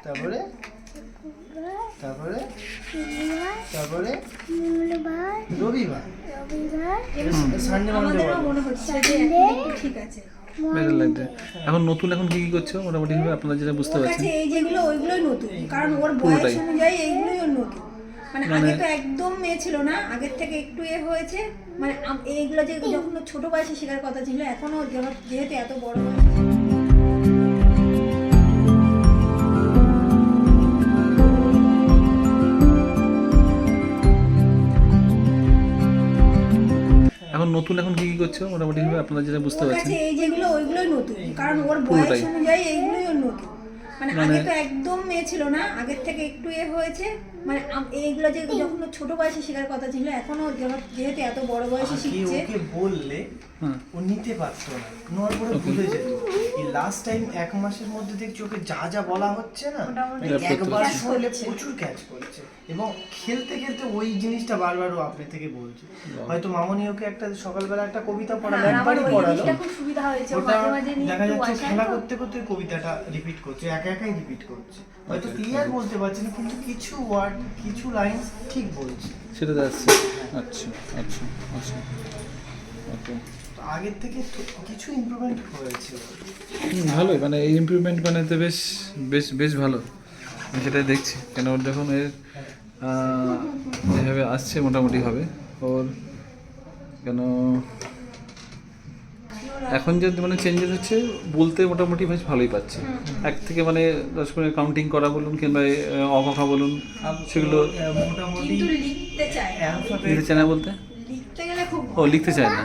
তারপরে তারপরে তারপরে রবিবার সানডে মনে হচ্ছে ঠিক আছে। বেটার লাগছে। এখন নতুন এখন কি করছো মোটামুটি ভাবে আপনারা যেটা বুঝতে পারছেন? এই যেগুলো ওইগুলোই নতুন, কারণ ওর বয়স অনুযায়ী এইগুলোই ওর নতুন। মানে আগে তো একদম মেয়ে ছিল না, আগের থেকে একটু হয়েছে। মানে এইগুলো যে যখন ছোট বয়সে শেখার কথা ছিল, এখনো যেহেতু এত বড় হয়েছে। এখন নতুন এখন কি করছো মোটামুটি ভাবে আপনারা যেটা বুঝতে পারছেন? এই যেগুলো ওইগুলোই নতুন, কারণ ওর বয়স অনুযায়ী এইগুলোই ওর নতুন। মানে আগে তো একদম মেয়ে ছিল না, আগের থেকে একটু হয়েছে। মানে এইগুলো যে যখন ছোট বয়সে শেখার কথা ছিল, এখনো যেহেতু এত বড় বয়সে শিখছে। ওকে বললে ও নিতে পারতো না, নড়বড়ে ভুলে যেত। এই লাস্ট টাইম 1 মাসের মধ্যে দেখছি ওকে যা যা বলা হচ্ছে না, একবার শুনলে প্রচুর ক্যাচ করছে, এবং খেলতে খেলতে ওই জিনিসটা বারবার ও আপনি থেকে বলছে। হয়তো মামনি ওকে একটা সকালবেলা একটা কবিতা পড়ালো, একবারই পড়ালো, খুব সুবিধা হয়েছে। ওটা দেখা যাচ্ছে খেলা করতে করতে কবিতাটা রিপিট করছে, একাই রিপিট করছে। হয়তো ক্লিয়ার বলতে পারছে না, কিন্তু কিছু ওয়ার্ড কিছু লাইন ঠিক বলছে, সেটা যাচ্ছে। আচ্ছা আচ্ছা আচ্ছা, ওকে। আগের থেকে কিছু ইমপ্রুভমেন্ট হয়েছে। ভালোই, মানে এই ইমপ্রুভমেন্ট মানে তো বেশ বেশ বেশ ভালো, আমি সেটাই দেখছি। কেন ওর যখন এর যেভাবে আসছে মোটামুটি হবে ওর, কেন এখন যে মানে চেঞ্জেস হচ্ছে বলতে মোটামুটি বেশ ভালোই পাচ্ছে। 1 থেকে মানে 10 মিনিট কাউন্টিং করা বলুন কিংবা অকথা বলুন, সেগুলো মোটামুটি লিখতে চায় লিখতে চায় না বলতে, লিখতে গেলে খুব ও লিখতে চায় না।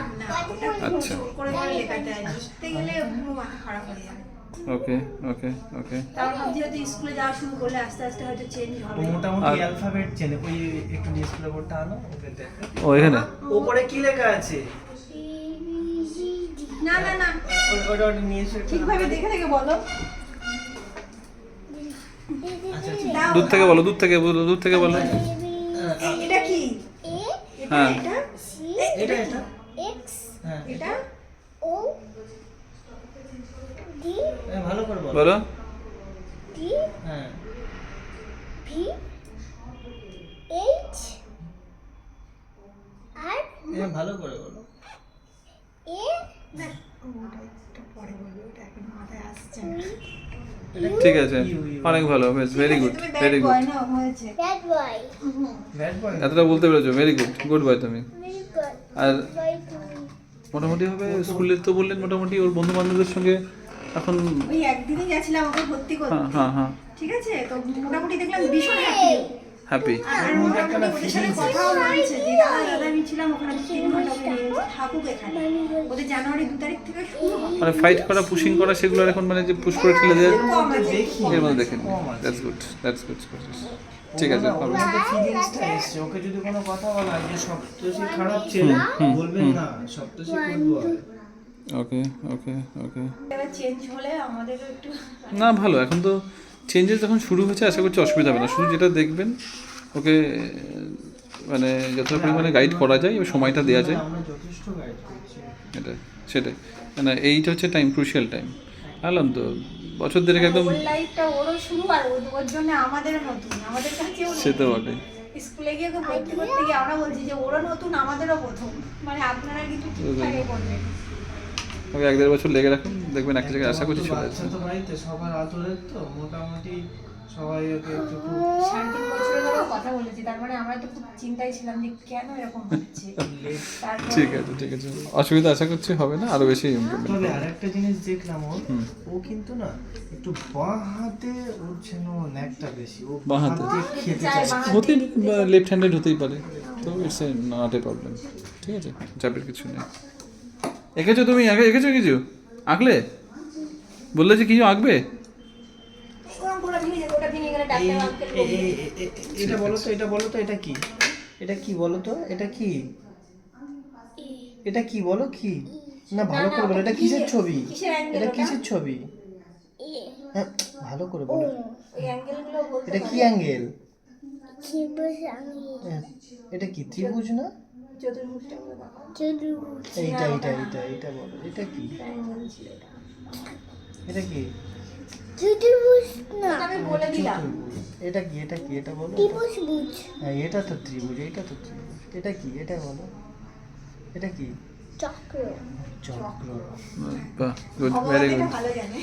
আচ্ছা, করে লেখাটা লিখতে গেলে পুরো মাথা খারাপ হয়ে যায়। ওকে ওকে ওকে। তারপর যেহেতু স্কুলে যাওয়া শুরু করলে আস্তে আস্তে হয়তো চেঞ্জ হবে। মোটামুটি অ্যালফাবেট চেনে। ওই একটু ডিসপ্লে বোর্ডটা আনো, ওকে দেখো। ও এখানে উপরে কি লেখা আছে? না না না, ওটা নিয়ে এসে ঠিকভাবে দেখে দেখে বলো। আচ্ছা দূর থেকে বলো, দূর থেকে বলো, দূর থেকে বলো। এটা কি? হ্যাঁ এটা এটা এক্স হ্যাঁ, এটা ও ডি ভালো করে বলো। বলো। ডি হ্যাঁ, ভি এইচ আর ভালো করে বলো। এ না, ওটা একটু পরে বলবো, ওটা এখন মাথায় আসছে না। ঠিক আছে, অনেক ভালো, বেশ ভেরি গুড তুমি ভেরি ব্যাড গুড। বয় না হয়েছে। Bad boy bad boy. এতটা বলতে পেরেছো, ভেরি গুড, গুড বাই তুমি। ভেরি গুড আর বাই তুমি মোটামুটি হবে স্কুলে তো বললেন মোটামুটি ওর বন্ধু বান্ধবদের সঙ্গে এখন। ওই একদিনই গেছিলাম ওকে ভর্তি করতে। হ্যাঁ হ্যাঁ হ্যাঁ, ঠিক আছে, তো মোটামুটি দেখলাম ভীষণ হ্যাপি। হ্যাপি। আর মোটামুটি ওদের সাথে কথাও হয়েছে যে দাদা আমি ছিলাম ওখানে 3 ঘন্টা ওকে নিয়ে থাকুক এখানে। ওদের জানুয়ারি 2 তারিখ থেকে শুরু হবে। মানে ফাইট করা, পুশিং করা, সেগুলো এখন মানে যে পুশ করে ঠেলে দেয়, কম আছে। দেখি এর মধ্যে দেখেন। That's good, that's good. ঠিক আছে, ওর মধ্যে ফিলিংসটা এসছে। ওকে যদি কোনো কথা বলা হয় যে সপ্তর্ষি খারাপ ছেলে, বলবেন না সপ্তর্ষি করবো। ওকে ওকে ওকে। এবার চেঞ্জ হলে আমাদেরও একটু না ভালো, এখন তো চেঞ্জেস যখন শুরু হয়েছে আশা করছি অসুবিধা হবে না। শুধু যেটা দেখবেন ওকে মানে যতটা পরিমাণে গাইড করা যায় এবং সময়টা দেওয়া যায়, আমরা যথেষ্ট গাইড করছি। এটা সেটাই। মানে এইটা হচ্ছে টাইম, ক্রুশিয়াল টাইম। আনলাম তো বছর দেড়েক একদম, ওর লাইফটা ওরও শুরু, আর ওর জন্য আমাদের নতুন, আমাদের কাছেও সে তো বটে। স্কুলে গিয়ে ওকে ভর্তি করতে গিয়ে আমরা বলছি যে ওরও নতুন আমাদেরও প্রথম। মানে আপনারা কিন্তু ঠিকঠাকই করবেন। ওকে 1-1.5 বছর লেগে রাখুন, দেখবেন একটা জায়গায় আশা করছি চলে বাচ্চা আসবে। তো বাড়িতে সবার আদরের, তো মোটামুটি সবাই ওকে একটু খুব 3.5 বছরের ধরে কথা বলেছি, তার মানে আমরা তো খুব চিন্তায় ছিলাম যে কেন এরকম হচ্ছে। তারপর ঠিক আছে ঠিক আছে, অসুবিধা আশা করছি হবে না, আরো বেশি ইমপ্রুভমেন্ট তবে হবে। আরেকটা জিনিস দেখলাম ও কিন্তু না একটু বাঁ হাতে ওর যেন ন্যাকটা বেশি। ও বাঁ হাতে? খেতে চায়। হতেই লেফট হ্যান্ডেড হতেই পারে, তো it's a not a problem. ঠিক আছে, চাপের কিছু নেই। এঁকেছো তুমি, আগে এঁকেছো কিছু? আঁকলে বললে যে কিছু আঁকবে? ওটা ভেঙে যাবে, ওটা ভেঙে গেলে ডাক্তার আঙ্কেল বলবে। এটা বলো তো, এটা বলো তো, এটা কি? এটা কি বলো তো, এটা কি? এটা কি বলো, কি? না ভালো করে বলো, এটা কিসের ছবি? কিসের অ্যাঙ্গেল এটা ওটা? কিসের ছবি? হ্যাঁ, ভালো করে বলো। ওই অ্যাঙ্গেলগুলো বলতে এটা কি অ্যাঙ্গেল? ত্রিভুজ আমি এটা কি ত্রিভুজ না? চতুর্ভুজটা বলে বাবা। চতুর্ভুজ এইটা বলো, এটা কি? ট্রায়াঙ্গেল ছিল এটা। এটা কি? চতুর্ভুজ না আমি বলে বলে দিলাম। চতুর্ভুজ। এটা কি এটা কি এটা বলো? ত্রিভুজ বুঝ হ্যাঁ এটা তো ত্রিভুজ, এইটা তো ত্রিভুজ। এটা কি এটা বলো? এটা কি? চক্র চক্র। বাহ, গুড, ভেরি ভগবান এটা গুড। ভালো জানে।